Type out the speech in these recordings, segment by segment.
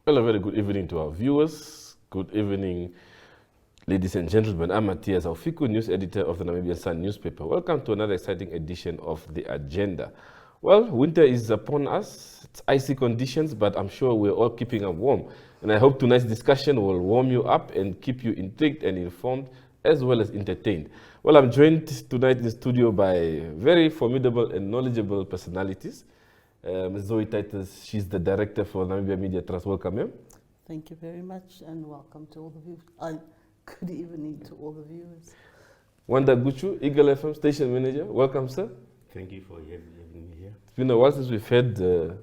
Well, a very good evening to our viewers. Good evening, ladies and gentlemen. I'm Matthias Aufiku, news editor of the Namibian Sun newspaper. Welcome to another exciting edition of The Agenda. Well, winter is upon us. It's icy conditions, but I'm sure we're all keeping up warm. And I hope tonight's discussion will warm you up and keep you intrigued and informed, as well as entertained. Well, I'm joined tonight in the studio by very formidable and knowledgeable personalities. Ms. Zoe Titus, she's the director for Namibia Media Trust. Welcome, ma'am. Thank you very much, and welcome to all the viewers. Good evening to all the viewers. Wanda Guchu, Eagle FM station manager. Welcome, sir. Thank you for having me here. It's been a while since we've had the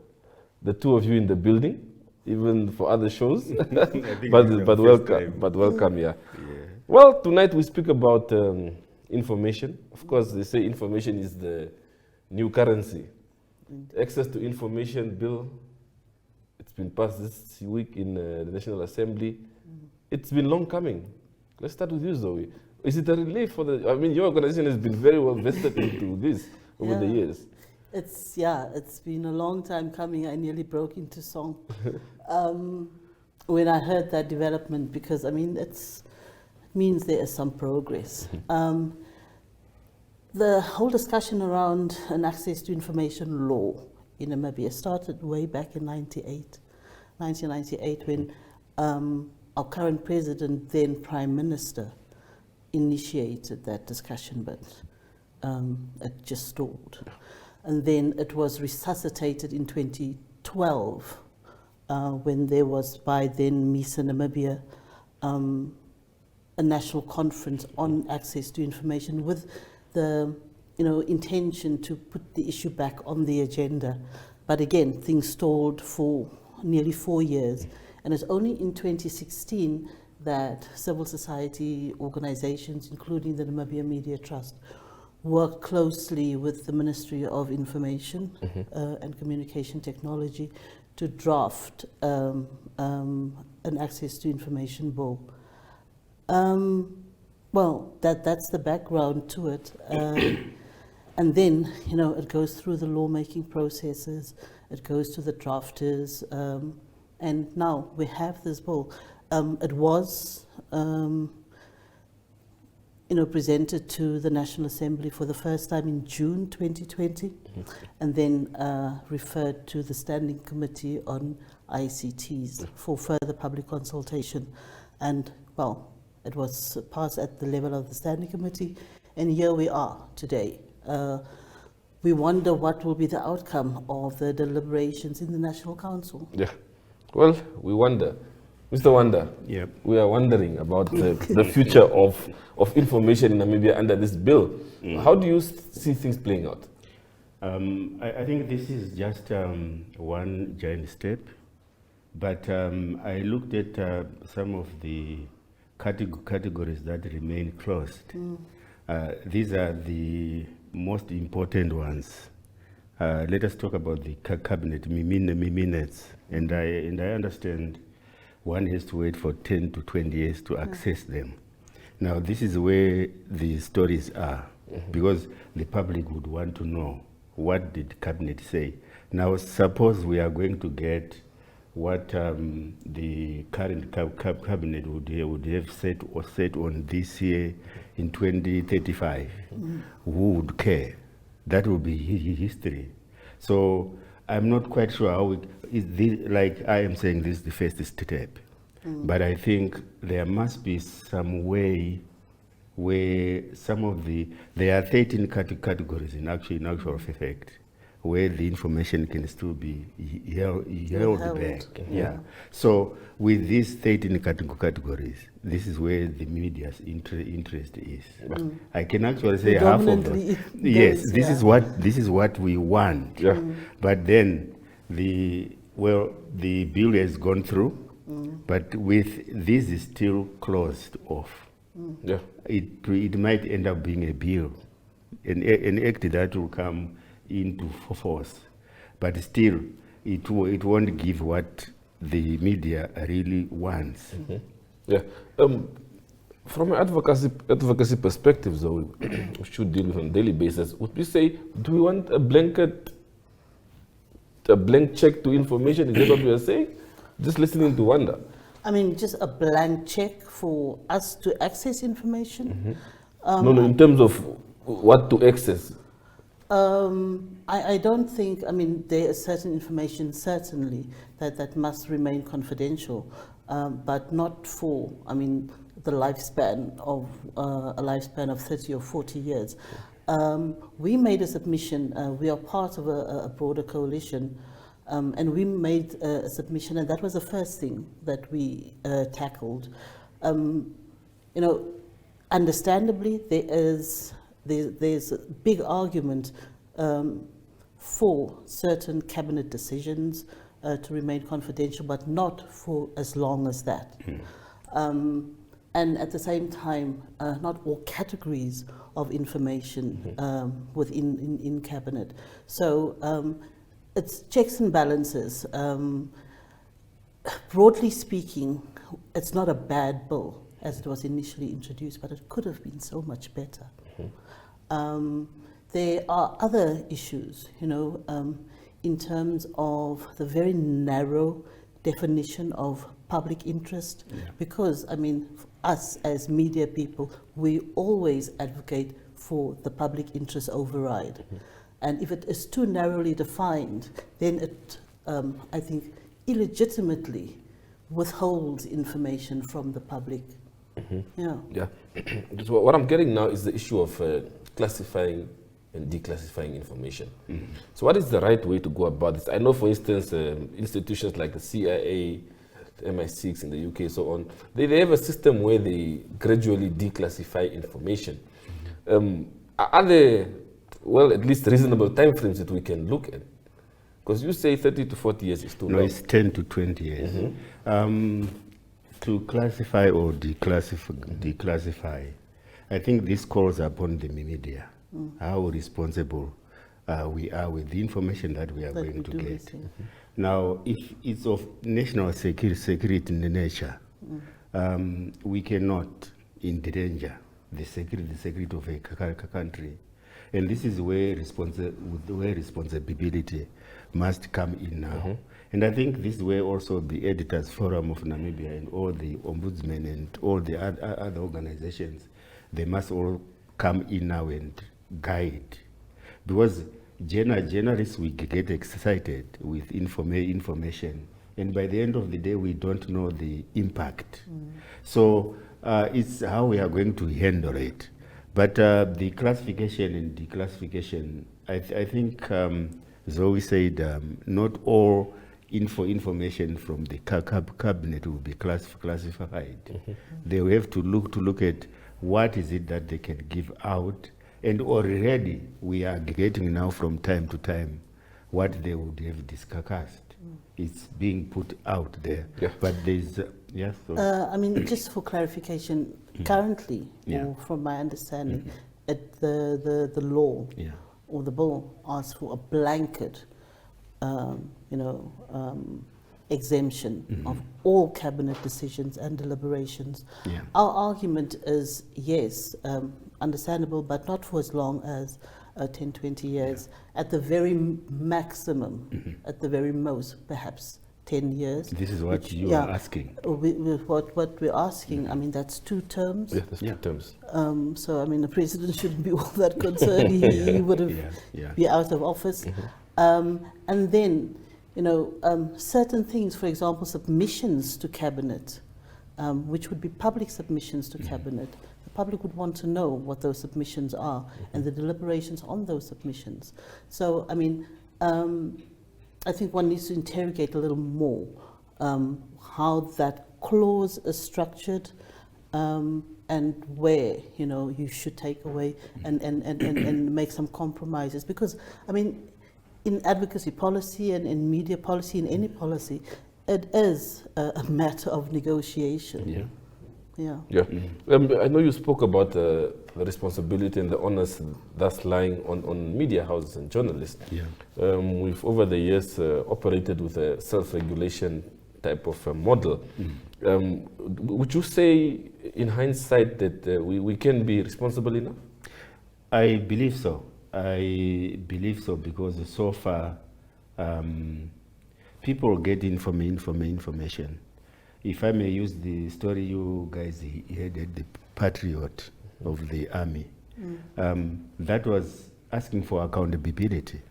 two of you in the building, even for other shows. but welcome, yeah. Well, tonight we speak about information. Of course, they say information is the new currency. Access to information bill, it's been passed this week in the National Assembly. It's been long coming. Let's start with you, Zoe. Is it a relief for the, I mean, your organization has been very well vested into this over the years. It's been a long time coming. I nearly broke into song when I heard that development, because I mean, it means there is some progress. The whole discussion around an access to information law in Namibia started way back in 1998, when our current president, then Prime Minister, initiated that discussion, but it just stalled. And then it was resuscitated in 2012 when there was, by then, MISA Namibia, a national conference on access to information with the intention to put the issue back on the agenda. But again, things stalled for nearly 4 years. And it's only in 2016 that civil society organizations, including the Namibia Media Trust, worked closely with the Ministry of Information and Communication Technology to draft an access to information bill. Well, that's the background to it. And then, it goes through the lawmaking processes, it goes to the drafters, and now we have this bill. It was, presented to the National Assembly for the first time in June 2020, and then referred to the Standing Committee on ICTs for further public consultation. And, well, it was passed at the level of the Standing Committee, and here we are today. We wonder what will be the outcome of the deliberations in the National Council. Yeah, well, we wonder. Mr. Wanda, Yep. we are wondering about the future of information in Namibia under this bill. How do you see things playing out? I think this is just one giant step, but I looked at some of the categories that remain closed. These are the most important ones. Let us talk about the cabinet minutes, and I understand one has to wait for 10 to 20 years to access them. Now this is where the stories are, because the public would want to know, what did cabinet say? Now suppose we are going to get what the current cabinet would have set on this year in 2035. Who would care? That would be history. So I'm not quite sure how like I am saying, this is the first step. But I think there must be some way where there are 13 categories in actual effect, where the information can still be held back. Yeah. So with these 13 categories, this is where the media's interest is. I can actually say half of them. Yes, this is what we want. Yeah. But then the bill has gone through, but with this is still closed off. Yeah. It might end up being a bill, an act that will come into force, but still it won't give what the media really wants. Yeah. From an advocacy perspective, though, we should deal with on a daily basis. Would we say, do we want a blank check to information? Is that what we are saying? just listening to wonder. I mean, just a blank check for us to access information. No, in terms of what to access. I don't think, I mean, there is certain information certainly that must remain confidential, but not for, I mean, the lifespan of a lifespan of 30 or 40 years. We made a submission, we are part of a broader coalition, and we made a submission, and that was the first thing that we tackled. You know, understandably, there's a big argument for certain cabinet decisions to remain confidential, but not for as long as that. And at the same time, not all categories of information within cabinet. So it's checks and balances. Broadly speaking, it's not a bad bill as it was initially introduced, but it could have been so much better. There are other issues, you know, in terms of the very narrow definition of public interest, because, I mean, us as media people, we always advocate for the public interest override. And if it is too narrowly defined, then it, I think, illegitimately withholds information from the public. Yeah. So what I'm getting now is the issue of classifying and declassifying information. So what is the right way to go about this? I know, for instance, institutions like the CIA, the MI6 in the UK, so on, they have a system where they gradually declassify information. Are there, well, at least reasonable timeframes that we can look at? Because you say 30 to 40 years is too long. No, it's 10 to 20 years. To classify or declassify, I think this calls upon the media, how responsible we are with the information that we are going to get. Now, if it's of national security in nature, we cannot endanger the security of a country. And this is where responsibility must come in now. And I think this is where also the Editors Forum of Namibia and all the ombudsmen and all the other organizations, they must all come in now and guide. Because journalists, we get excited with information, and by the end of the day, we don't know the impact. So it's how we are going to handle it. But the classification and declassification, I think Zoe said not all information from the cabinet will be classified. They will have to look at what is it that they can give out, and already we are getting now from time to time what they would have discussed. It's being put out there. But there's I mean, just for clarification, currently, or from my understanding, the law or the bill asks for a blanket exemption of all cabinet decisions and deliberations. Our argument is, yes, understandable, but not for as long as 10, 20 years. At the very maximum, at the very most, perhaps 10 years. This is what you are asking. What we're asking, I mean, that's 2 terms. That's 2 terms. So, I mean, the president shouldn't be all that concerned. He would have be out of office. And then, certain things, for example, submissions to cabinet, which would be public submissions to cabinet. The public would want to know what those submissions are and the deliberations on those submissions. So, I mean, I think one needs to interrogate a little more how that clause is structured and where, you should take away and make some compromises. Because, I mean, in advocacy policy and in media policy, in any policy, it is a matter of negotiation. I know you spoke about the responsibility and the onus that's lying on media houses and journalists. We've over the years operated with a self-regulation type of model. Would you say, in hindsight, that we can be responsible enough? I believe so. I believe so, because so far people get information. If I may use the story you guys heard at the Patriot of the Army, that was asking for accountability.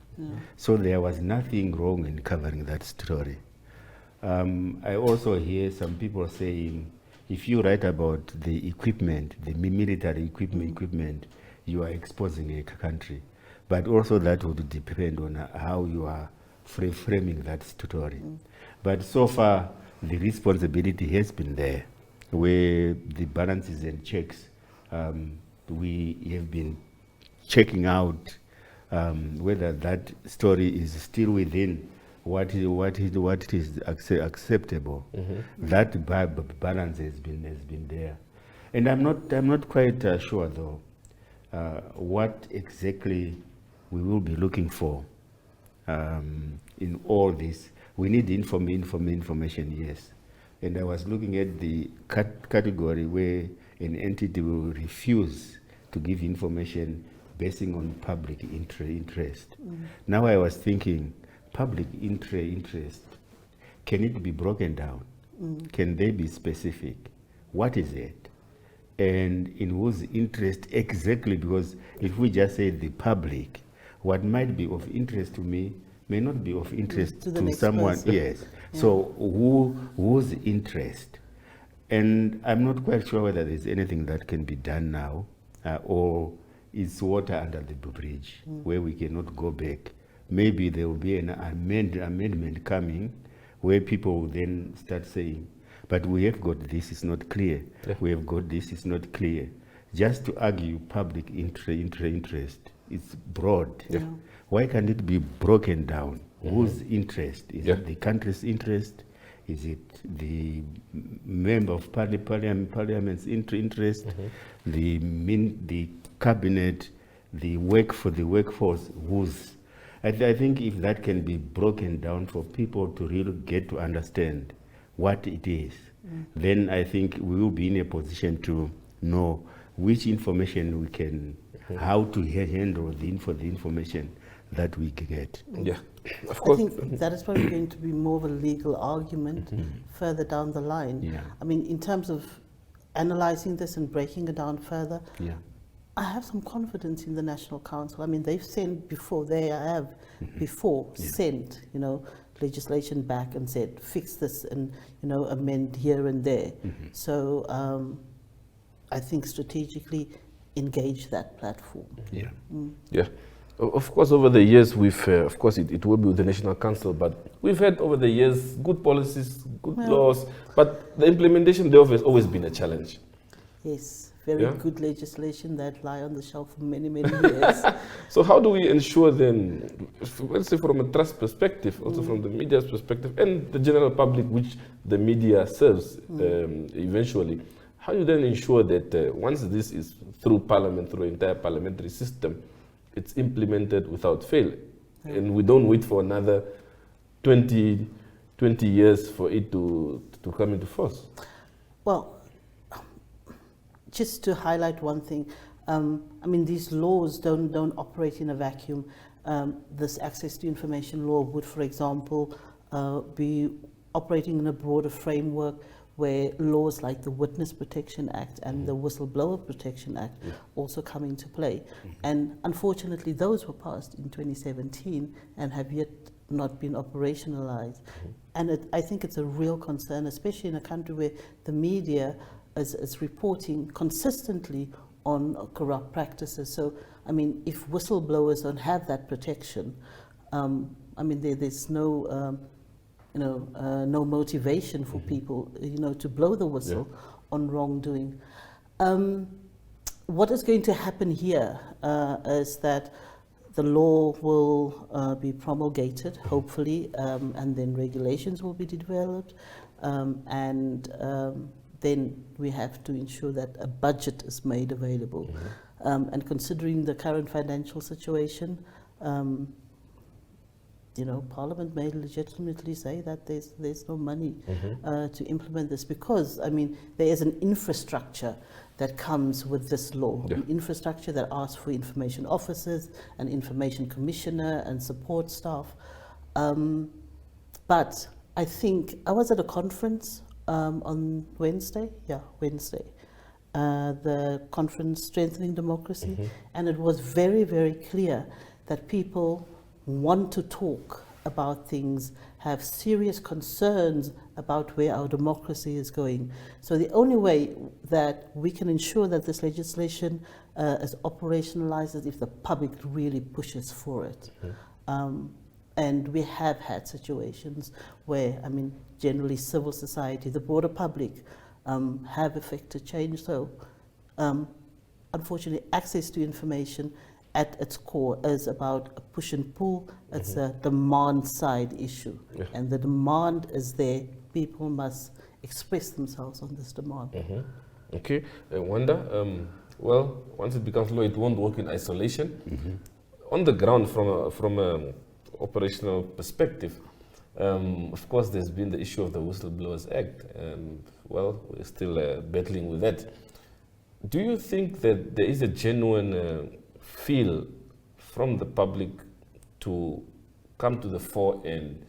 So there was nothing wrong in covering that story. I also hear some people saying, if you write about the equipment, the military equipment, you are exposing a country. But also that would depend on how you are framing that story. But so far, the responsibility has been there, where the balances and checks, we have been checking out whether that story is still within what is acceptable. That balance has been there, and I'm not quite sure though what exactly we will be looking for in all this. We need information, yes. And I was looking at the category where an entity will refuse to give information basing on public interest. Now I was thinking, public interest, can it be broken down? Can they be specific? What is it? And in whose interest exactly? Because if we just say the public, what might be of interest to me may not be of interest to someone. Person. Yes. Yeah. So whose interest? And I'm not quite sure whether there's anything that can be done now, or it's water under the bridge, where we cannot go back. Maybe there will be an amendment coming where people will then start saying, but we have got this, it's not clear. Yeah. We have got this, it's not clear. Just to argue public interest, it's broad. Yeah. Why can't it be broken down? Whose interest? Is it the country's interest? Is it the member of parliament's interest? The cabinet, the work for the workforce? Whose? I think if that can be broken down for people to really get to understand what it is, then I think we will be in a position to know which information we can, how to handle the information that we get. Yeah, of course. I think that is probably going to be more of a legal argument further down the line. Yeah. I mean, in terms of analyzing this and breaking it down further, I have some confidence in the National Council. I mean, they've sent before, sent, legislation back and said, fix this and, amend here and there. So I think strategically engage that platform. Yeah. Yeah. Of course, over the years, we've, of course, it will be with the National Council, but we've had over the years good policies, good laws, but the implementation thereof has always been a challenge. Yes, very good legislation that lie on the shelf for many, many years. So how do we ensure then, let's say from a trust perspective, also from the media's perspective, and the general public, which the media serves eventually, how do you then ensure that once this is through Parliament, through the entire parliamentary system, it's implemented without fail, and we don't wait for another 20 years for it to come into force? Well, just to highlight one thing, I mean, these laws don't operate in a vacuum. This access to information law would, for example, be operating in a broader framework where laws like the Witness Protection Act and the Whistleblower Protection Act also come into play. And unfortunately, those were passed in 2017 and have yet not been operationalized. And I think it's a real concern, especially in a country where the media is reporting consistently on corrupt practices. So, I mean, if whistleblowers don't have that protection, I mean, there's no no motivation for people, to blow the whistle on wrongdoing. What is going to happen here is that the law will be promulgated, hopefully, and then regulations will be developed, and then we have to ensure that a budget is made available. And considering the current financial situation, Parliament may legitimately say that there's no money to implement this, because, I mean, there is an infrastructure that comes with this law, an infrastructure that asks for information officers, an information commissioner and support staff. But I think I was at a conference on Wednesday. Yeah, Wednesday. The conference Strengthening Democracy, and it was very, very clear that people want to talk about things, have serious concerns about where our democracy is going. So the only way that we can ensure that this legislation is operationalized is if the public really pushes for it. And we have had situations where, I mean, generally civil society, the broader public, have effected change. So, unfortunately, access to information at its core is about a push and pull. It's a demand side issue. And the demand is there. People must express themselves on this demand. Okay, Wanda, well, once it becomes law, it won't work in isolation. On the ground, from an operational perspective, of course, there's been the issue of the Whistleblowers Act. Well, we're still battling with that. Do you think that there is a genuine feel from the public to come to the fore and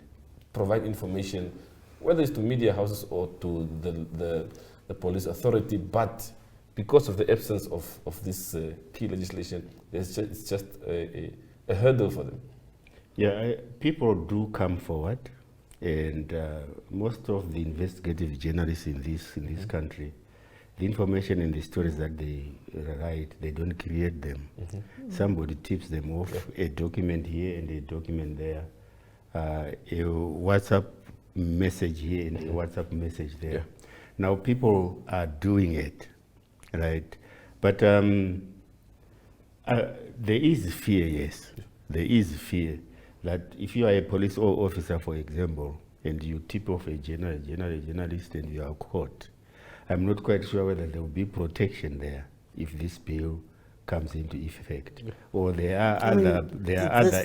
provide information, whether it's to media houses or to the police authority, but because of the absence of this key legislation, it's just a hurdle for them? Yeah, people do come forward, and most of the investigative journalists in this country, the information and the stories that they write, they don't create them. Somebody tips them off, a document here and a document there, a WhatsApp message here and a WhatsApp message there. Now people are doing it, right? But there is fear, yes. There is fear that if you are a police officer, for example, and you tip off a journalist and you are caught, I'm not quite sure whether there will be protection there if this bill comes into effect, or there are other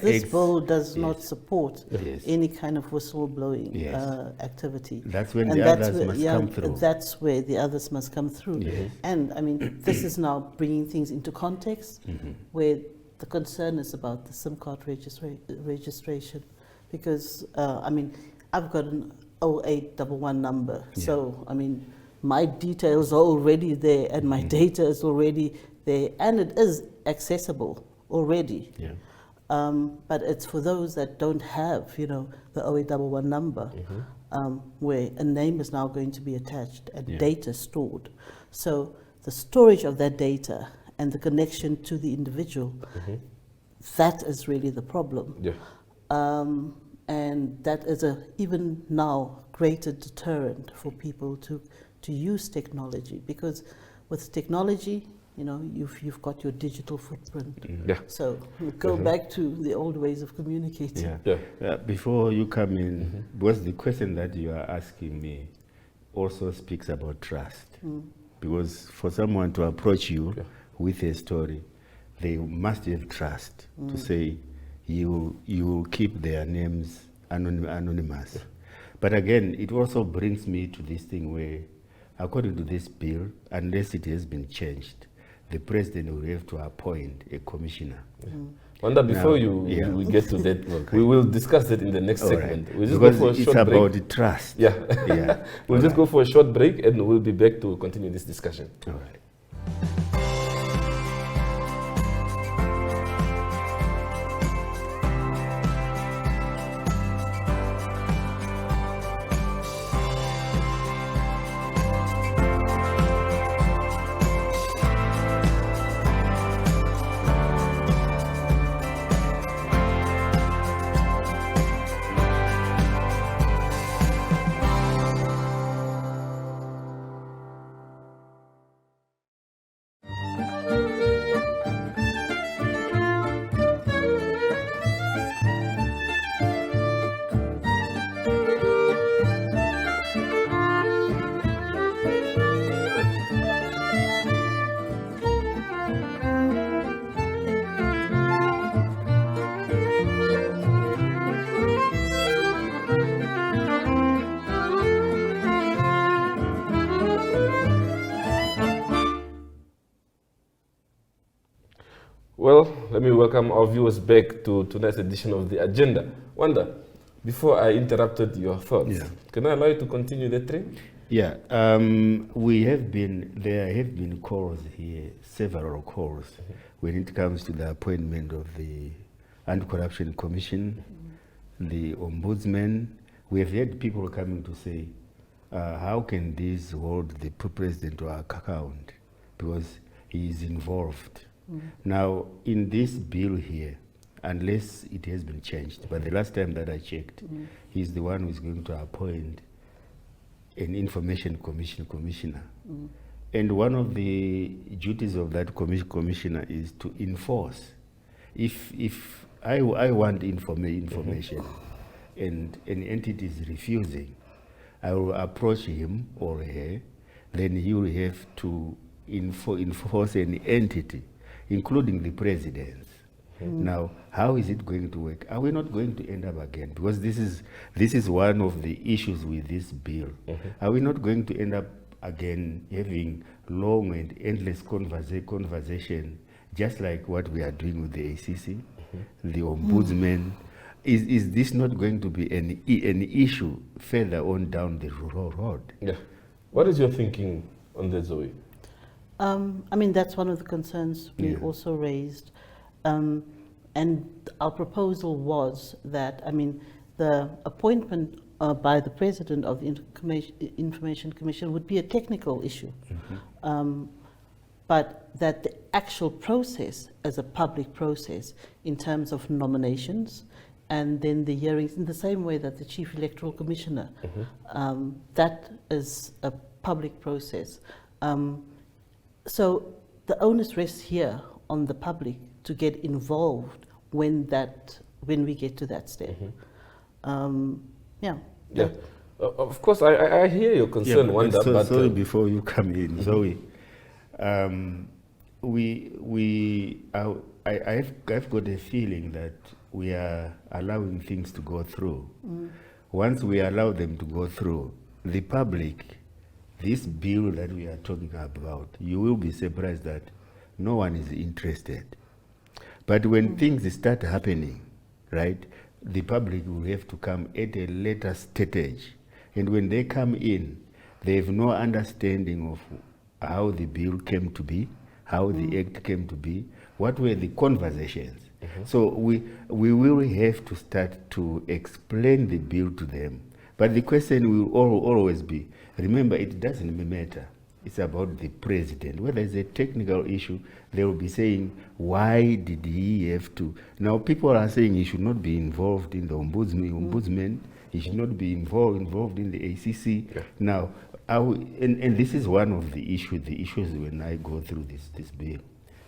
this bill does not support any kind of whistleblowing activity. That's when the others must come through. That's where the others must come through. And I mean, this is now bringing things into context where the concern is about the SIM card registration, because I mean, I've got an 0811 number, so I mean, my details are already there and my data is already there, and it is accessible already. But it's for those that don't have, you know, the 0811 number, where a name is now going to be attached and data stored. So the storage of that data and the connection to the individual, that is really the problem. And that is a even now greater deterrent for people to use technology, because with technology, you know, you've got your digital footprint. So we go back to the old ways of communicating. Before you come in, because the question that you are asking me also speaks about trust. Because for someone to approach you with a story, they must have trust to say you will keep their names anonymous. But again, it also brings me to this thing where, according to this bill, unless it has been changed, the president will have to appoint a commissioner. Wanda, before we get to that, we will discuss that in the next segment. We'll just because go for a it's short about break. Trust. We'll just go for a short break and we'll be back to continue this discussion. All right. Well, let me welcome our viewers back to tonight's edition of The Agenda. Wanda, Before I interrupted your thoughts, Yeah. can I allow you to continue the train? Yeah, there have been calls here, several calls, when it comes to the appointment of the Anti-Corruption Commission, the Ombudsman. We have had people coming to say, how can this hold the president to account? Because he is involved. Now, in this bill here, unless it has been changed, but the last time that I checked, he's the one who is going to appoint an information commissioner. And one of the duties of that commissioner is to enforce. If I want information and an entity is refusing, I will approach him or her, then he will have to enforce an entity, including the president. Now, how is it going to work? Are we not going to end up again? Because this is one of the issues with this bill. Are we not going to end up again having long and endless conversation, just like what we are doing with the ACC, the Ombudsman? Is this not going to be an issue further on down the road? Yeah. What is your thinking on that, Zoe? I mean, that's one of the concerns we also raised. And our proposal was that, I mean, the appointment by the President of the Information Commission would be a technical issue, but that the actual process as a public process in terms of nominations and then the hearings, in the same way that the Chief Electoral Commissioner, that is a public process. So the onus rests here on the public to get involved when we get to that step. Yeah. Of course, I hear your concern, Wanda. So, but sorry, before you come in, Zoe, I've got a feeling that we are allowing things to go through. Once we allow them to go through, the public, this bill that we are talking about, you will be surprised that no one is interested. But when things start happening, right, the public will have to come at a later stage. And when they come in, they have no understanding of how the bill came to be, how the act came to be, what were the conversations. So we will have to start to explain the bill to them. But the question will always be, remember, it doesn't matter. It's about the president. Whether it's a technical issue, they will be saying, why did he have to? Now, people are saying he should not be involved in the ombudsman. He should not be involved in the ACC. Yeah. Now, and this is one of the issues when I go through this bill.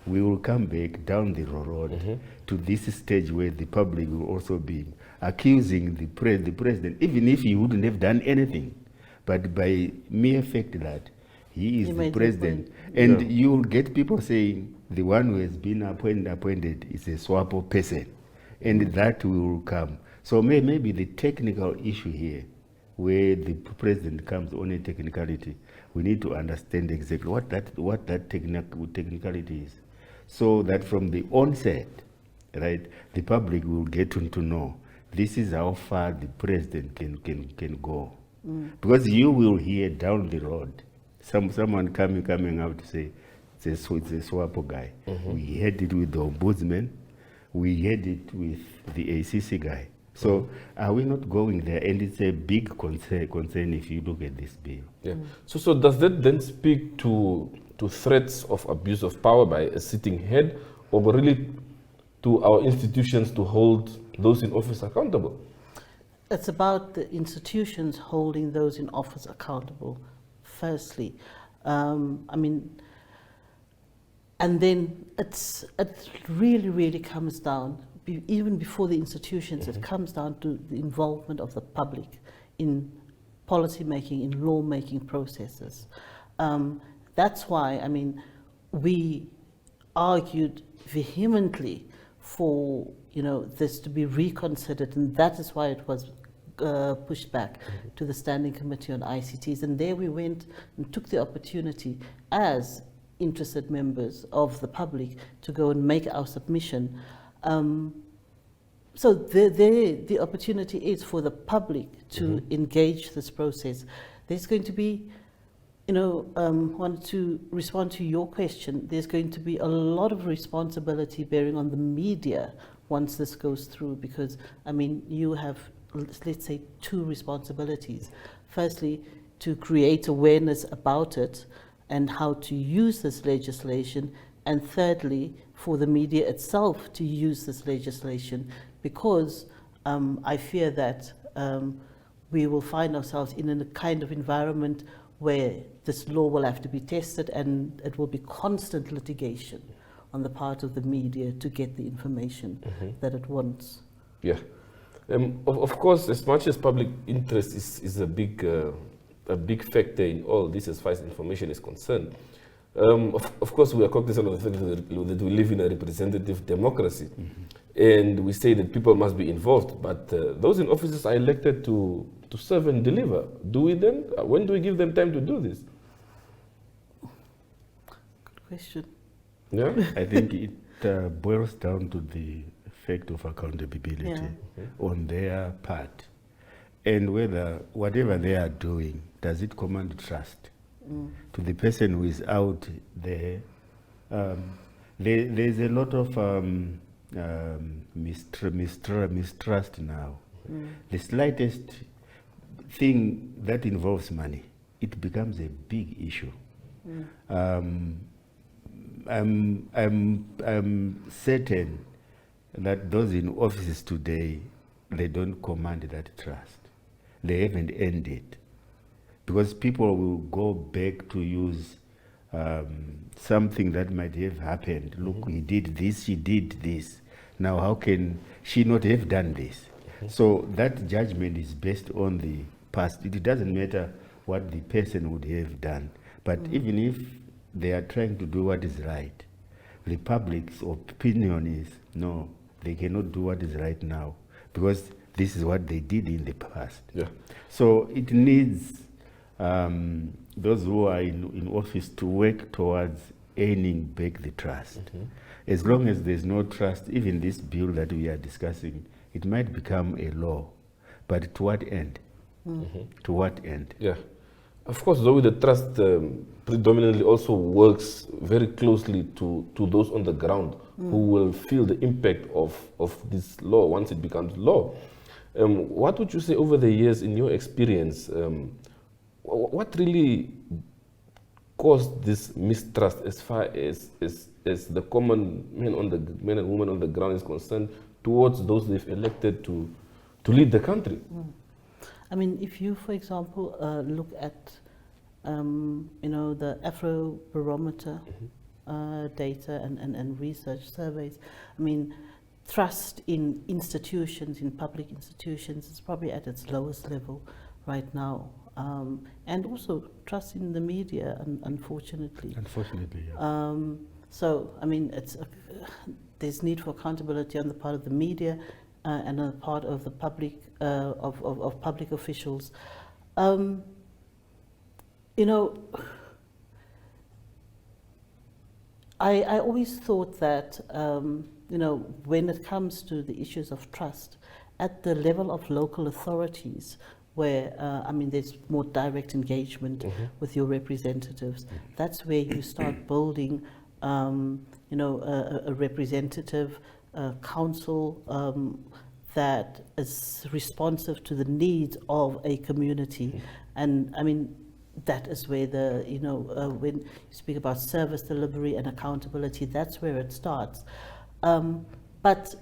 We will come back down the road to this stage where the public will also be accusing the president, even if he wouldn't have done anything, but by mere fact that he is the president. And you will get people saying the one who has been appointed is a SWAPO person, and that will come. So maybe the technical issue here, where the president comes on a technicality, we need to understand exactly what that technicality is, so that from the onset, right, the public will get to know this is how far the president can go. Because you will hear down the road someone coming out to say it's a SWAPO guy. We had it with the ombudsman, we had it with the ACC guy. So are we not going there? And it's a big concern if you look at this bill. Yeah. So does that then speak to threats of abuse of power by a sitting head, or really to our institutions to hold those in office accountable? It's about the institutions holding those in office accountable, firstly. I mean, and then it really comes down, even before the institutions, it comes down to the involvement of the public in policy making, in law making processes. That's why, I mean, we argued vehemently for, you know, this to be reconsidered, and that is why it was pushed back to the Standing Committee on ICTs. And there we went and took the opportunity as interested members of the public to go and make our submission. So the opportunity is for the public to engage this process. There's going to be, wanted to respond to your question, there's going to be a lot of responsibility bearing on the media once this goes through, because, you have, let's say, two responsibilities. Firstly, to create awareness about it and how to use this legislation, and thirdly, for the media itself to use this legislation, because I fear that we will find ourselves in a kind of environment where this law will have to be tested, and it will be constant litigation on the part of the media to get the information that it wants. Yeah. Of course, as much as public interest is a big factor in all this as far as information is concerned, of course we are cognizant of the fact that we live in a representative democracy, and we say that people must be involved, but those in offices are elected to serve and deliver. Do we then? When do we give them time to do this? Good question. Yeah, I think it boils down to the effect of accountability on their part, and whether whatever they are doing, does it command trust to the person who is out there. There's a lot of mistrust now. The slightest thing that involves money, it becomes a big issue. I'm certain that those in offices today, they don't command that trust. They haven't earned it, because people will go back to use something that might have happened. Look, he did this, she did this. Now, how can she not have done this? So that judgment is based on the past. It doesn't matter what the person would have done. But even if they are trying to do what is right, the public's opinion is, no, they cannot do what is right now, because this is what they did in the past. Yeah. So it needs those who are in office to work towards earning back the trust. As long as there's no trust, even this bill that we are discussing, it might become a law. But to what end? To what end? Yeah. Of course, though, the trust predominantly also works very closely to those on the ground who will feel the impact of this law once it becomes law. What would you say over the years, in your experience, what really caused this mistrust as far as the common men and women on the ground is concerned towards those they've elected to lead the country? I mean, if you, for example, look at, the Afrobarometer data and research surveys, I mean, trust in institutions, in public institutions, is probably at its lowest level right now. And also trust in the media, unfortunately. Unfortunately, yeah. So, I mean, there's need for accountability on the part of the media and on the part of the public, of public officials. I always thought that, when it comes to the issues of trust, at the level of local authorities, where, there's more direct engagement with your representatives, that's where you start building, a representative council that is responsive to the needs of a community. And I mean, that is where when you speak about service delivery and accountability, that's where it starts. But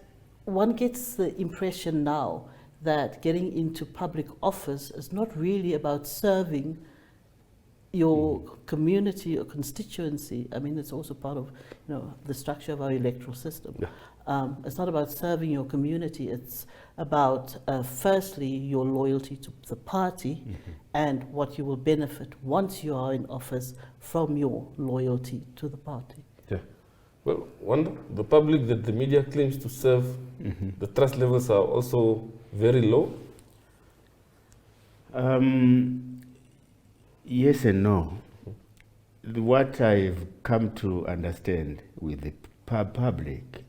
one gets the impression now that getting into public office is not really about serving your community or constituency. I mean, it's also part of the structure of our electoral system. Yeah. It's not about serving your community. It's about, firstly, your loyalty to the party and what you will benefit once you are in office from your loyalty to the party. Yeah. Well, the public that the media claims to serve, the trust levels are also very low. Yes and no. What I've come to understand with the public,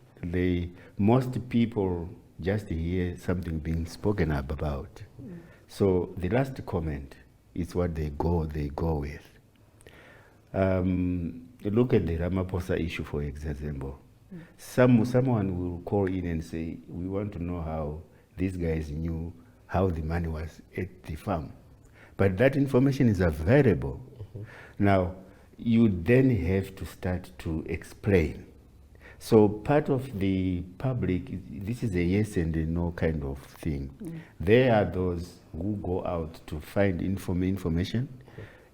most people just hear something being spoken about. So the last comment is what they go with. Look at the Ramaphosa issue, for example. Someone will call in and say, we want to know how these guys knew how the money was at the farm. But that information is available. Now, you then have to start to explain. So part of the public, this is a yes and a no kind of thing. There are those who go out to find information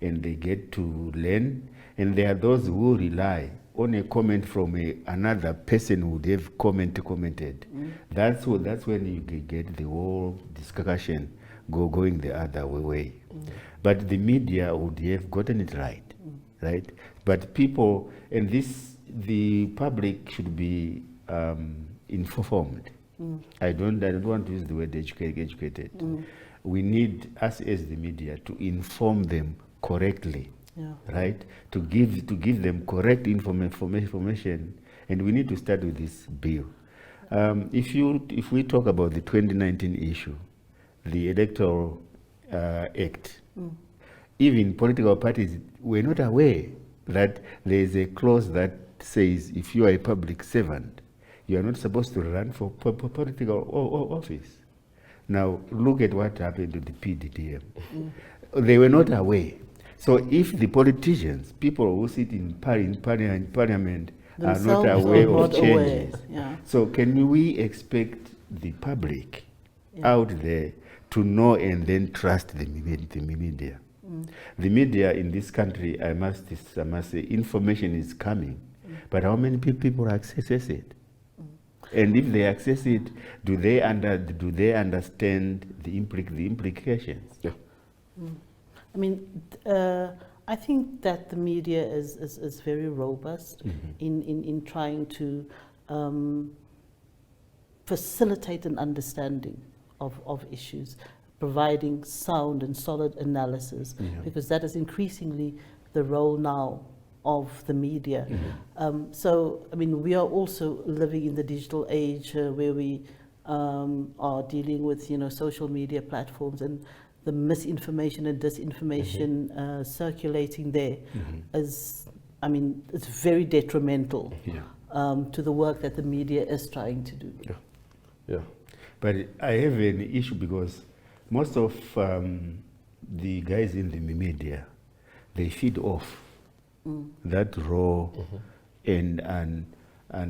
and they get to learn. And there are those who rely on a comment from another person who would have commented. That's when you get the whole discussion going the other way. But the media would have gotten it right? But people, and the public should be informed. I don't want to use the word educated. We need us as the media to inform them correctly, right? To give them correct information, and we need to start with this bill. If we talk about the 2019 issue, the Electoral Act, even political parties were not aware that there is a clause that says if you are a public servant, you are not supposed to run for political office. Now, look at what happened to the PDDM. They were not aware. So if the politicians, people who sit in parliament are not aware of changes, so can we expect the public out there to know and then trust the media? The media in this country, I must say, information is coming, but how many people access it? And if they access it, do they understand the implications? I mean, I think that the media is very robust in trying to facilitate an understanding of issues, providing sound and solid analysis, because that is increasingly the role now of the media. So, I mean, we are also living in the digital age where we are dealing with, social media platforms, and the misinformation and disinformation circulating there is, I mean, it's very detrimental to the work that the media is trying to do. But I have an issue because most of the guys in the media, they feed off that raw and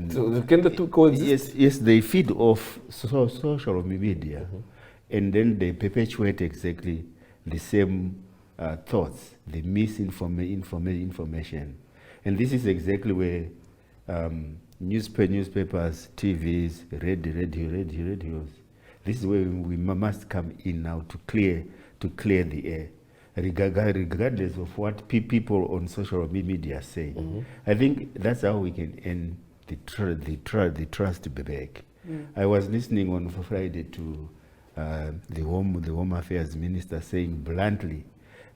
so can the two coexist? Yes, they feed off social media, and then they perpetuate exactly the same thoughts, the misinformation, and this is exactly where newspapers, TVs, radios. This is where we must come in now to clear the air, regardless of what people on social media say. I think that's how we can end the trust back. I was listening on Friday to the Home Affairs Minister saying bluntly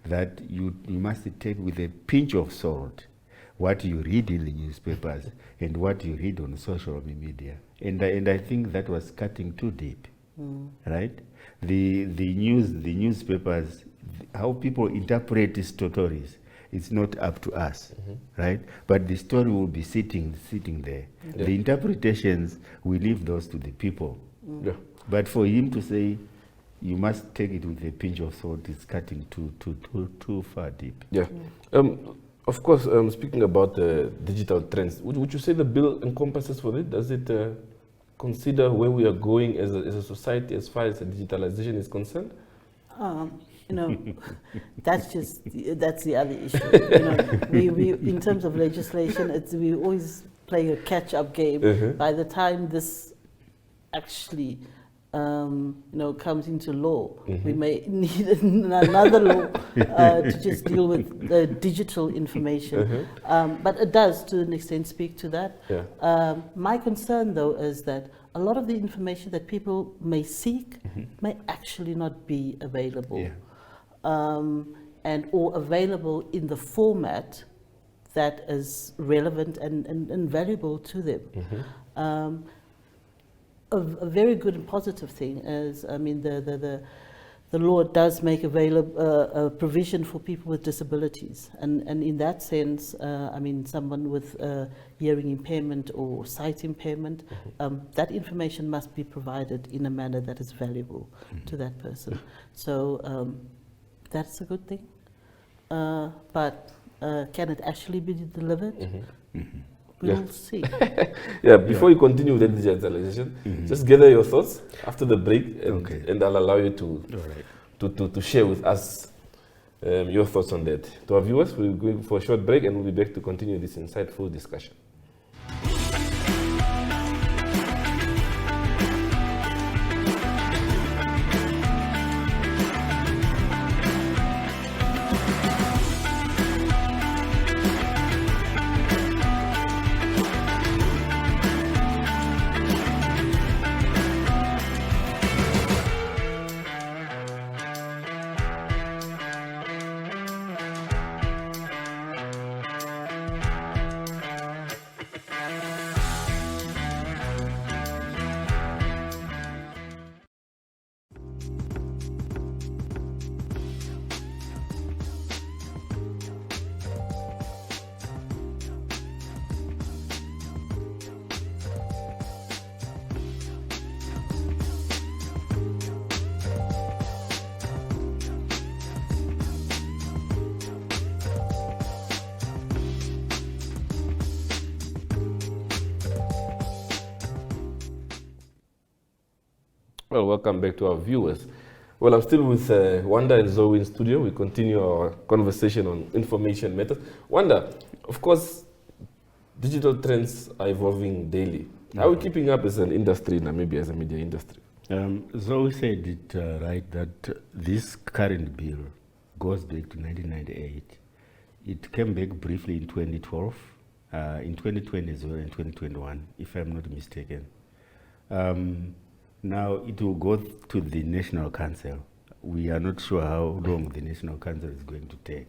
that you must take with a pinch of salt what you read in the newspapers and what you read on social media, and I think that was cutting too deep. Right? The newspapers, how people interpret these stories, it's not up to us, right? But the story will be sitting there. The interpretations, we leave those to the people. But for him to say, you must take it with a pinch of salt, it's cutting too far deep. Of course, speaking about the digital trends, would you say the bill encompasses for it? Does it consider where we are going as a society as far as digitalization is concerned? That's the other issue. We in terms of legislation, we always play a catch-up game. By the time this actually comes into law, we may need another law to just deal with the digital information. But it does, to an extent, speak to that. My concern, though, is that a lot of the information that people may seek may actually not be available, or available in the format that is relevant and valuable to them. a very good and positive thing, as I mean, the law does make available a provision for people with disabilities, and in that sense, I mean, someone with hearing impairment or sight impairment, that information must be provided in a manner that is valuable to that person. So that's a good thing. But can it actually be delivered? We'll see. Yeah, before you continue with the digitalization, just gather your thoughts after the break, and I'll allow you to share with us your thoughts on that. To our viewers, we're going for a short break, and we'll be back to continue this insightful discussion. Well, welcome back to our viewers. Well, I'm still with Wanda and Zoe in studio. We continue our conversation on information methods. Wanda, of course, digital trends are evolving daily. How are we keeping up as an industry, Namibia, as a media industry? Zoe said it right, that this current bill goes back to 1998. It came back briefly in 2012, in 2020 as well, in 2021, if I'm not mistaken. Now it will go to the National Council. We are not sure how long the National Council is going to take.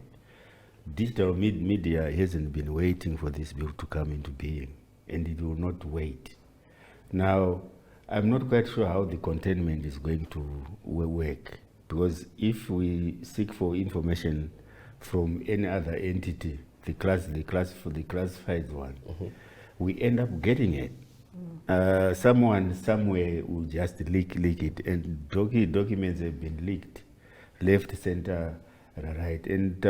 Digital media hasn't been waiting for this bill to come into being, and it will not wait. Now, I'm not quite sure how the containment is going to work, because if we seek for information from any other entity, the classified one, we end up getting it. Someone somewhere will just leak it, and documents have been leaked, left, center, right, and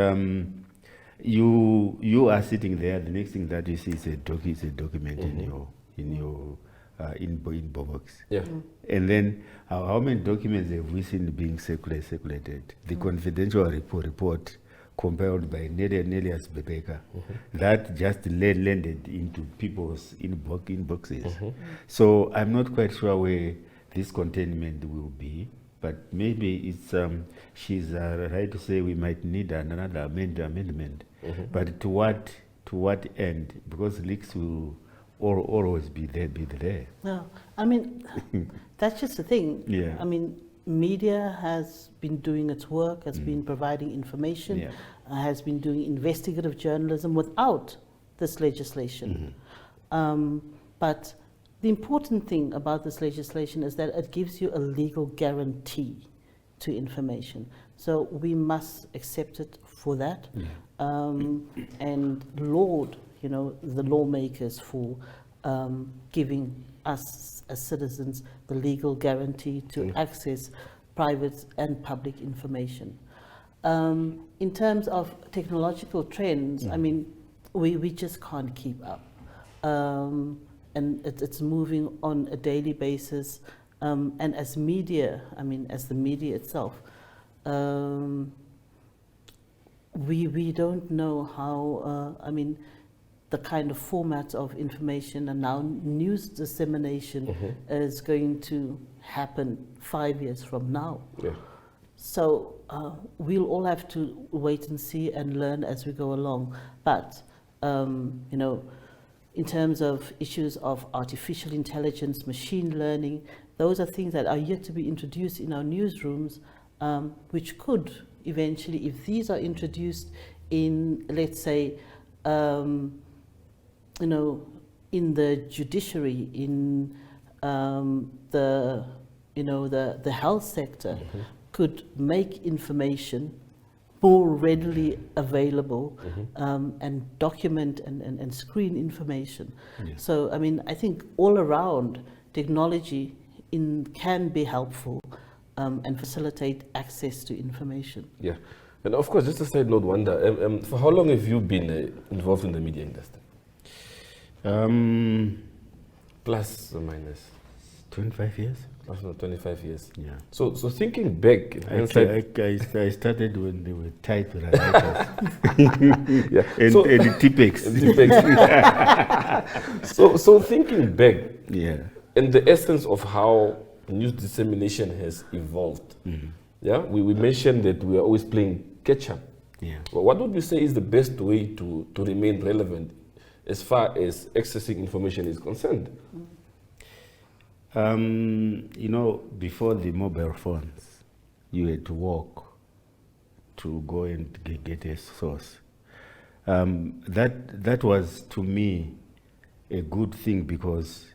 you are sitting there. The next thing that you see is a document in your inbox. Yeah. And then how many documents have we seen being circulated? The confidential report compiled by Nelias Bebeka, that just landed into people's inboxes. So I'm not quite sure where this containment will be, but maybe it's she's right to say we might need another amendment. But to what end? Because leaks will always be there. No, I mean, that's just the thing. Yeah. I mean, media has been doing its work, has been providing information, has been doing investigative journalism without this legislation. But the important thing about this legislation is that it gives you a legal guarantee to information. So we must accept it for that, and laud, the lawmakers for giving us as citizens the legal guarantee to access private and public information. In terms of technological trends, I mean, we just can't keep up. And it's moving on a daily basis. And as media, I mean, as the media itself, we don't know how, I mean, the kind of format of information and now news dissemination is going to happen 5 years from now. So we'll all have to wait and see and learn as we go along. But, in terms of issues of artificial intelligence, machine learning, those are things that are yet to be introduced in our newsrooms, which could eventually, if these are introduced in, let's say, in the judiciary, in the the health sector could make information more readily available and document and screen information. Yeah. So, I mean, I think all around technology can be helpful and facilitate access to information. Yeah. And of course, just a side note, Wanda, for how long have you been involved in the media industry? Plus or minus? 25 years. Plus or 25 years. Yeah. So thinking back, in hindsight, I started when they were typewriters. yeah. and Tipex. So thinking back, Yeah. in the essence of how news dissemination has evolved, yeah, we mentioned that we are always playing catch up. Yeah. Well, what would you say is the best way to remain relevant as far as accessing information is concerned? You know, before the mobile phones, you had to walk to go and get a source. That was, to me, a good thing, because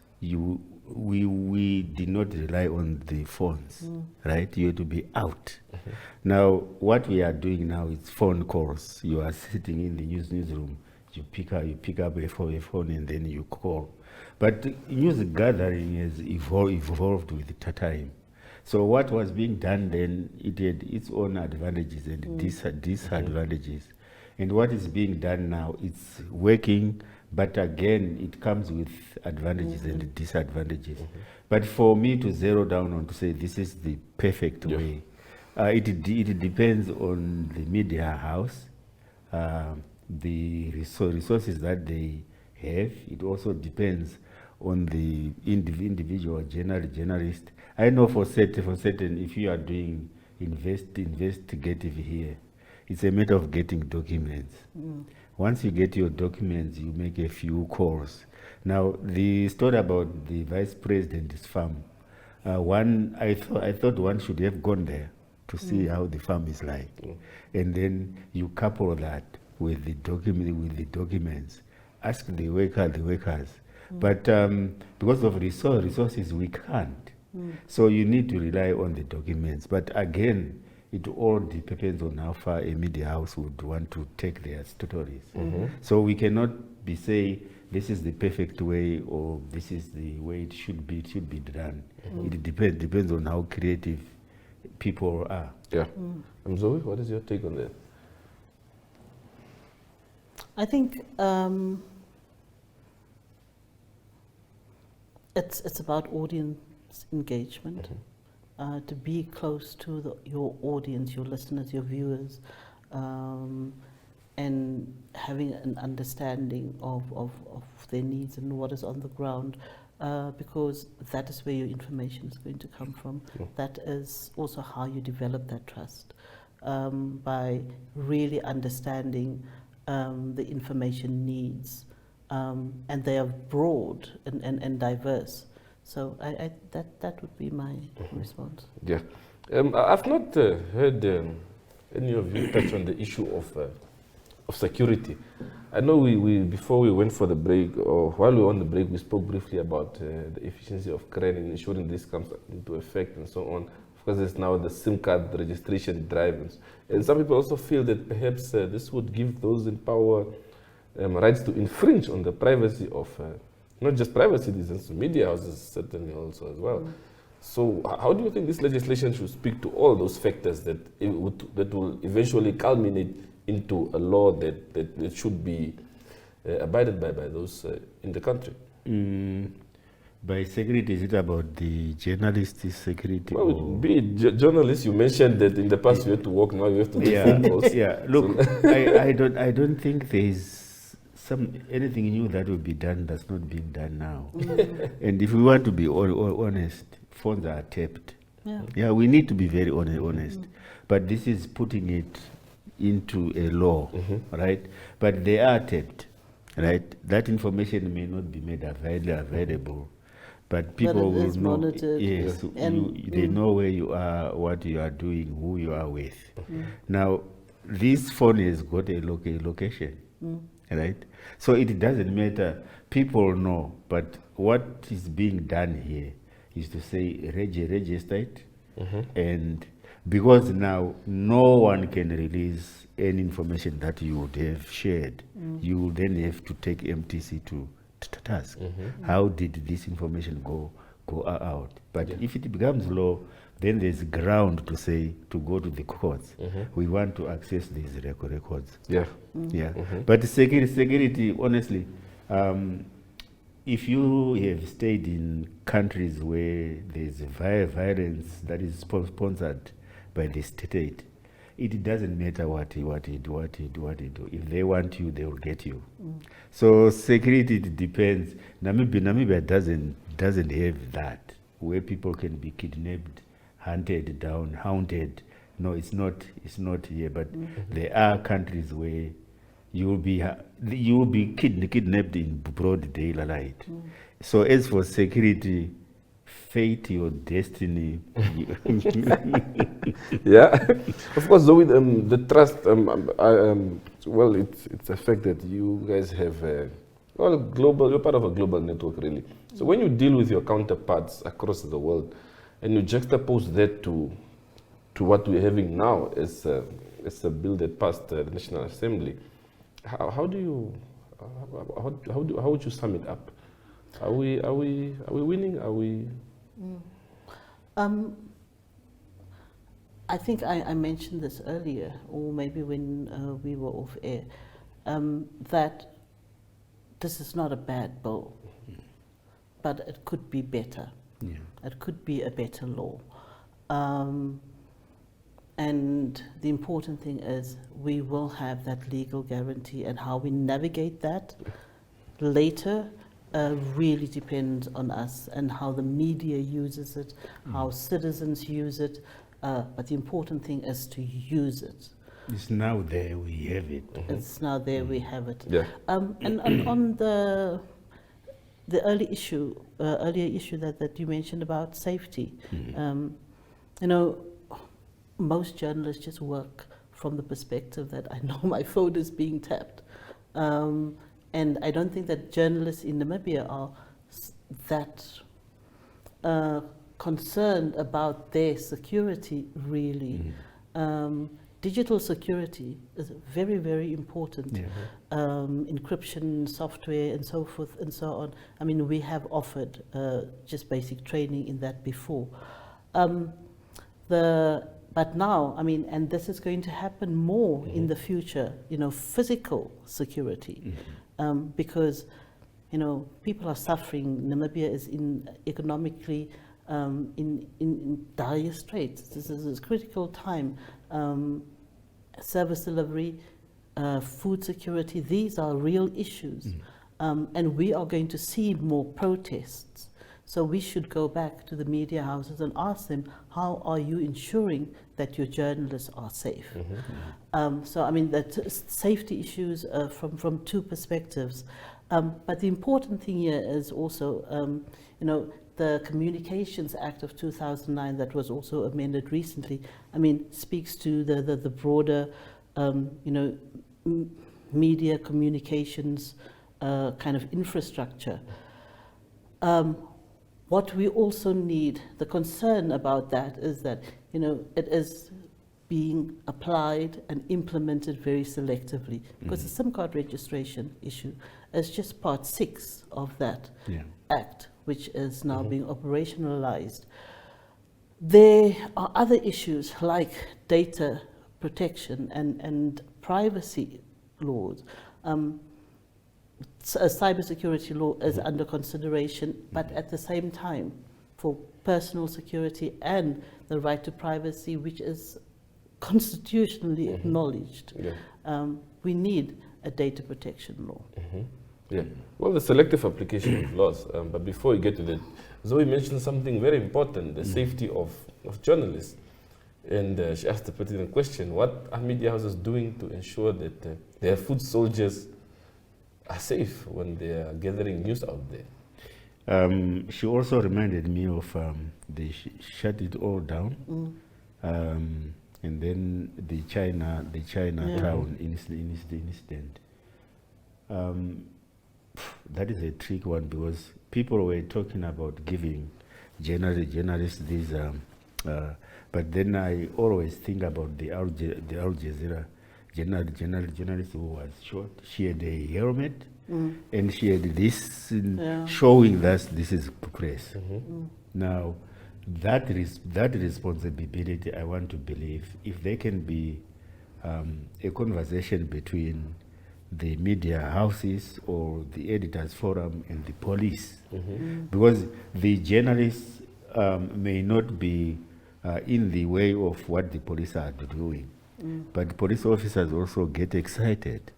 we did not rely on the phones, right? You had to be out. Now, what we are doing now is phone calls. You are sitting in the newsroom, you pick up a phone and then you call. But news gathering has evolved with the time. So what was being done then, it had its own advantages and disadvantages. And what is being done now, it's working, but again, it comes with advantages and disadvantages. But for me to zero down on to say this is the perfect way, it depends on the media house, the resources that they have. It also depends on the individual journalist. I know for certain, if you are doing investigative here, it's a matter of getting documents. Once you get your documents, you make a few calls. Now, the story about the vice president's farm, I thought one should have gone there to see how the farm is like, and then you couple that with the documents. Ask the workers. But because of resources, we can't. So you need to rely on the documents. But again, it all depends on how far a media house would want to take their stories. So we cannot be say this is the perfect way or this is the way it should be done. It depends on how creative people are. Yeah. Zoe, what is your take on that? I think it's about audience engagement, to be close to your audience, your listeners, your viewers, and having an understanding of their needs and what is on the ground, because that is where your information is going to come from. That is also how you develop that trust, by really understanding the information needs, and they are broad and diverse. So that would be my response. Yeah. I've not heard any of you touch on the issue of security. I know we before we went for the break, or while we were on the break, we spoke briefly about the efficiency of CRAN and ensuring this comes into effect and so on. Of course, there's now the SIM card registration drive, and some people also feel that perhaps this would give those in power rights to infringe on the privacy of not just private citizens, media houses certainly also as well. So how do you think this legislation should speak to all those factors that will eventually culminate into a law that should be abided by those in the country? By security, is it about the journalist security? Well, be it journalists, you mentioned that in the past you had to walk, now you have to do phone calls. Yeah, look, I don't think there is anything new that will be done that's not being done now. And if we want to be honest, phones are tapped. Yeah, we need to be very honest. But this is putting it into a law, right? But they are tapped, right? That information may not be made available, but people will know. Monitored. Yes, they know where you are, what you are doing, who you are with. Now, this phone has got a location. right? So it doesn't matter. People know, but what is being done here is to say register it, and because now no one can release any information that you would have shared, you will then have to take MTC to task. How did this information go out? But if it becomes law, then there's ground to say, to go to the courts. We want to access these records. Yeah. Yeah. But security, honestly, if you have stayed in countries where there's violence that is sponsored by the state, it doesn't matter what you do. If they want you, they will get you. So security, it depends. Namibia doesn't have that, where people can be kidnapped, hunted down, hounded. No, it's not here. But there are countries where you will be kidnapped in broad daylight. So as for security, fate, your destiny. Yeah, of course. Though with the trust, well, it's a fact that you guys have global. You're part of a global network, really. So when you deal with your counterparts across the world, and you juxtapose that to what we're having now as a bill that passed the National Assembly, how would you sum it up? Are we winning? Are we? I think I mentioned this earlier, or maybe when we were off air, that this is not a bad bill, but it could be better. Yeah. It could be a better law. And the important thing is we will have that legal guarantee, and how we navigate that later really depends on us and how the media uses it, how citizens use it. But the important thing is to use it. It's now there, we have it. It's now there, we have it. Yeah. And on the earlier issue that you mentioned about safety, you know, most journalists just work from the perspective that I know my phone is being tapped. And I don't think that journalists in Namibia are that concerned about their security, really. Digital security is very, very important. Encryption software and so forth and so on. I mean, we have offered just basic training in that before. But now, I mean, and this is going to happen more in the future, you know, physical security, because, you know, people are suffering. Namibia is economically in dire straits. This is a critical time. Service delivery, food security, these are real issues. And we are going to see more protests. So we should go back to the media houses and ask them, how are you ensuring that your journalists are safe? So I mean, that safety issues from two perspectives. But the important thing here is also, you know, the Communications Act of 2009 that was also amended recently, I mean, speaks to the broader, you know, media communications kind of infrastructure. What we also need, the concern about that is that, you know, it is being applied and implemented very selectively, because the SIM card registration issue is just part 6 of that act, which is now being operationalized. There are other issues like data protection and privacy laws. A cybersecurity law is under consideration, but at the same time, for personal security and the right to privacy, which is constitutionally acknowledged, we need a data protection law. Yeah. Well, the selective application of laws. But before we get to that, Zoe mentioned something very important: the safety of journalists. And she asked the pertinent question: what are media houses doing to ensure that their foot soldiers are safe when they are gathering news out there? She also reminded me of they shut it all down, and then the China town incident. that is a tricky one, because people were talking about giving journalists these, but then I always think about the Al Jazeera journalist who was shot. She had a helmet, and she had this showing that this is press. Now, that responsibility, I want to believe, if there can be a conversation between the media houses or the editors forum and the police, because the journalists may not be in the way of what the police are doing, but police officers also get excited.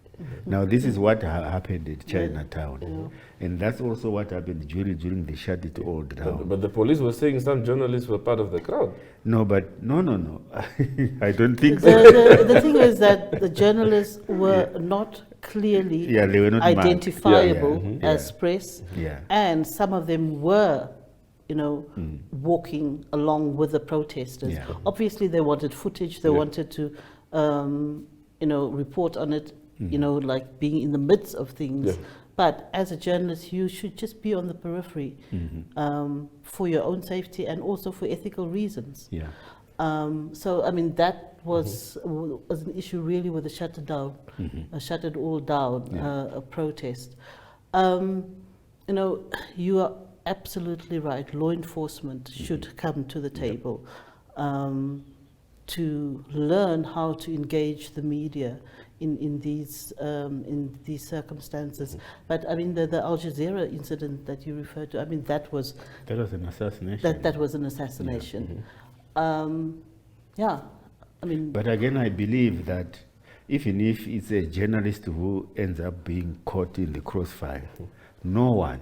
Now, this is what happened at Chinatown, and that's also what happened during the shut it all down. But the police were saying some journalists were part of the crowd. No, but no. I don't think so. The thing is that the journalists were not clearly they were not identifiable as press, Yeah. and some of them were, walking along with the protesters. Yeah. Obviously, they wanted footage. They wanted to, report on it. Like being in the midst of things. Yeah. But as a journalist, you should just be on the periphery for your own safety and also for ethical reasons. Yeah. So, I mean, that was an issue really with the shut it all down a protest. You are absolutely right. Law enforcement should come to the table to learn how to engage the media in these circumstances. But I mean, the Al Jazeera incident that you referred to, I mean, that was an assassination. That was an assassination. I mean. But again, I believe that even if it's a journalist who ends up being caught in the crossfire, no one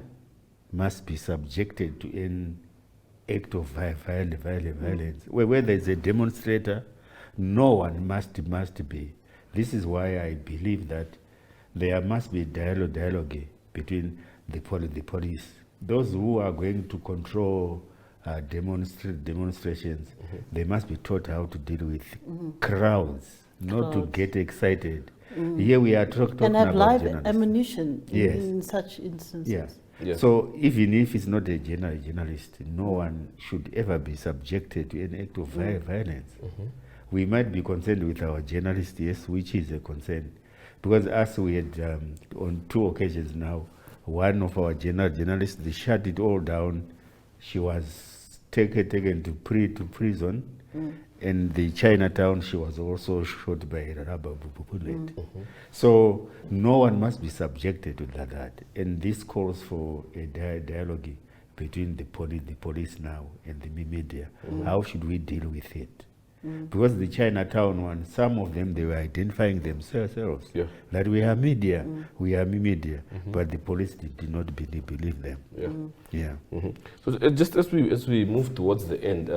must be subjected to an act of violence. Where there's a demonstrator, no one must be. This is why I believe that there must be dialogue between the police. Those who are going to control demonstrations, they must be taught how to deal with crowds, not to get excited. Here we are talking and have about live ammunition in such instances. Yes. Yes. So even if it's not a journalist, no one should ever be subjected to an act of violence. We might be concerned with our journalists, yes, which is a concern. Because as we had on 2 occasions now, one of our journalists, they shut it all down. She was taken to prison. And the Chinatown, she was also shot by a rubber bullet. So no one must be subjected to that. And this calls for a dialogue between the police now and the media. How should we deal with it? Because the Chinatown one, some of them, they were identifying themselves that we are media, but the police did not believe them. So just as we move towards the end,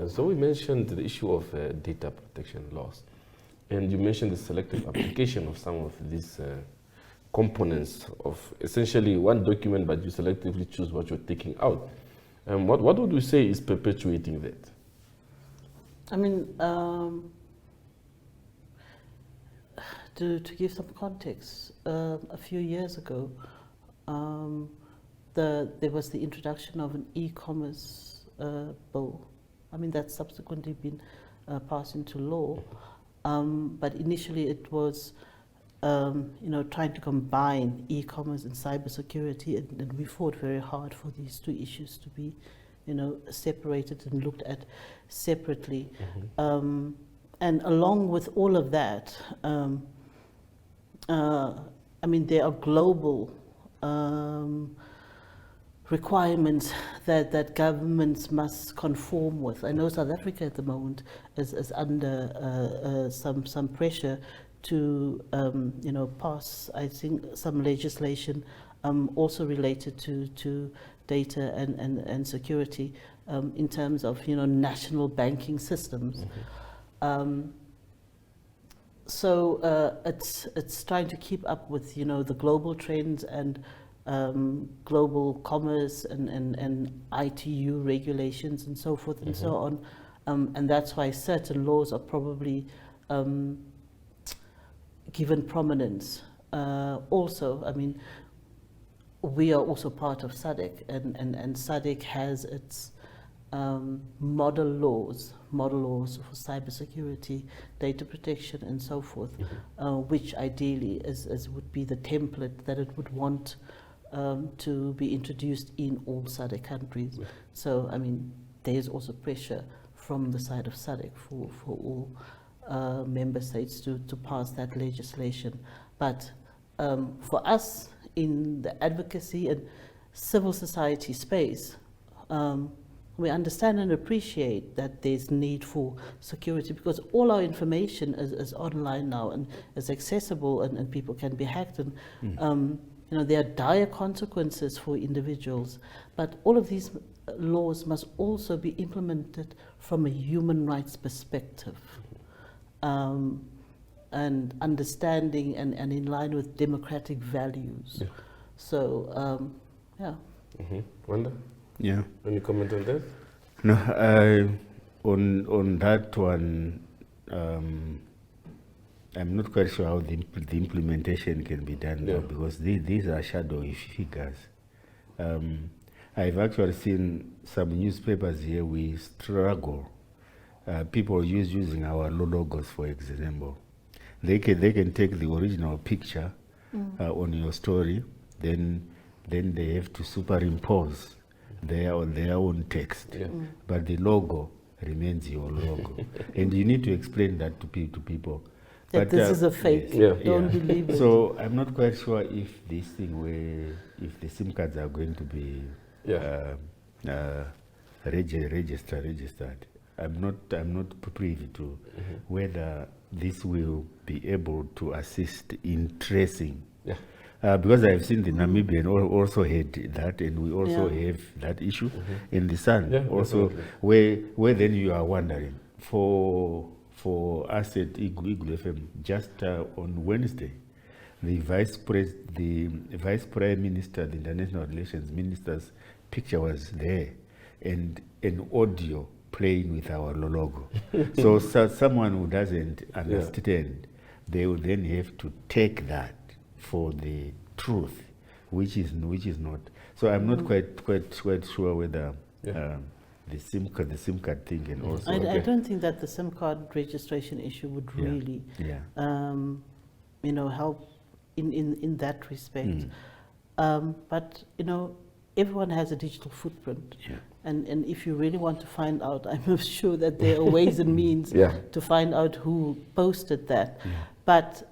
so we mentioned the issue of data protection laws, and you mentioned the selective application of some of these components of essentially one document, but you selectively choose what you're taking out. What would we say is perpetuating that? I mean, to give some context, a few years ago, there was the introduction of an e-commerce bill. I mean, that's subsequently been passed into law, but initially it was, trying to combine e-commerce and cybersecurity, and we fought very hard for these two issues to be separated and looked at separately. And along with all of that, I mean, there are global requirements that governments must conform with. I know South Africa at the moment is under some pressure to pass, I think, some legislation also related to data and security in terms of national banking systems. So it's trying to keep up with the global trends and global commerce and ITU regulations and so forth and so on, and that's why certain laws are probably given prominence also, I mean, we are also part of SADC, and SADC has its model laws for cybersecurity, data protection, and so forth, which ideally would be the template that it would want to be introduced in all SADC countries. So, I mean, there is also pressure from the side of SADC for all member states to pass that legislation. But for us in the advocacy and civil society space, we understand and appreciate that there's need for security, because all our information is online now and is accessible, and people can be hacked, and you know, there are dire consequences for individuals. But all of these laws must also be implemented from a human rights perspective, and understanding and in line with democratic values. Yeah. So, yeah. Wanda? Yeah. Any comment on that? No, on that one, I'm not quite sure how the implementation can be done now, because these are shadowy figures. I've actually seen some newspapers here, we struggle. People using our logos, for example. They can take the original picture on your story, then they have to superimpose on their own text, but the logo remains your logo, and you need to explain that to people. That this is a fake. Don't believe it. So I'm not quite sure if this thing if the SIM cards are going to be registered. I'm not privy to whether this will be able to assist in tracing. Because I've seen the Namibian also had that, and we also have that issue in the Sun also, where then you are wondering, for us at Iglu FM, just on Wednesday, the Vice Prime Minister, the International Relations Minister's picture was there, and an audio playing with our logo. So someone who doesn't understand, they will then have to take that for the truth, which is not. So I'm not quite sure whether the SIM card thing, and also I don't think that the SIM card registration issue would really you know, help in that respect. But you know, everyone has a digital footprint, and if you really want to find out, I'm sure that there are ways and means to find out who posted that. But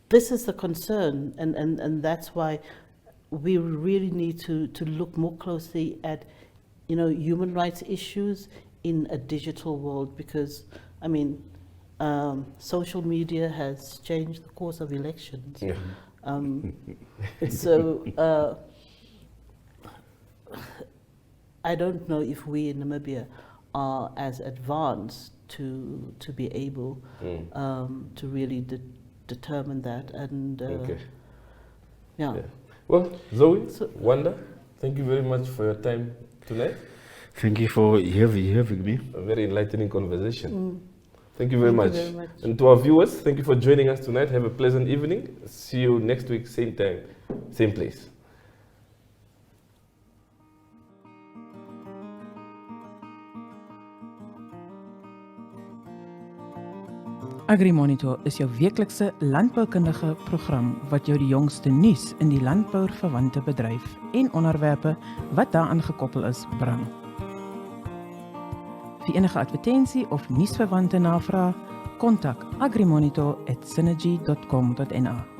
this is the concern, and that's why we really need to look more closely at, you know, human rights issues in a digital world, because I mean, social media has changed the course of elections. So I don't know if we in Namibia are as advanced to be able to really determine that, and Well, Zoe, Wanda, thank you very much for your time tonight. Thank you for having me. A very enlightening conversation. Thank you very much. And to our viewers, thank you for joining us tonight. Have a pleasant evening. See you next week, same time, same place. AgriMonitor is jou weeklikse landboukundige program wat jou die jongste nuus in die landbouverwante bedryf en onderwerpe wat daaraan gekoppel is bring. Vir enige advertensie of nuusverwante navrae, kontak agrimonitor@synergy.com.na.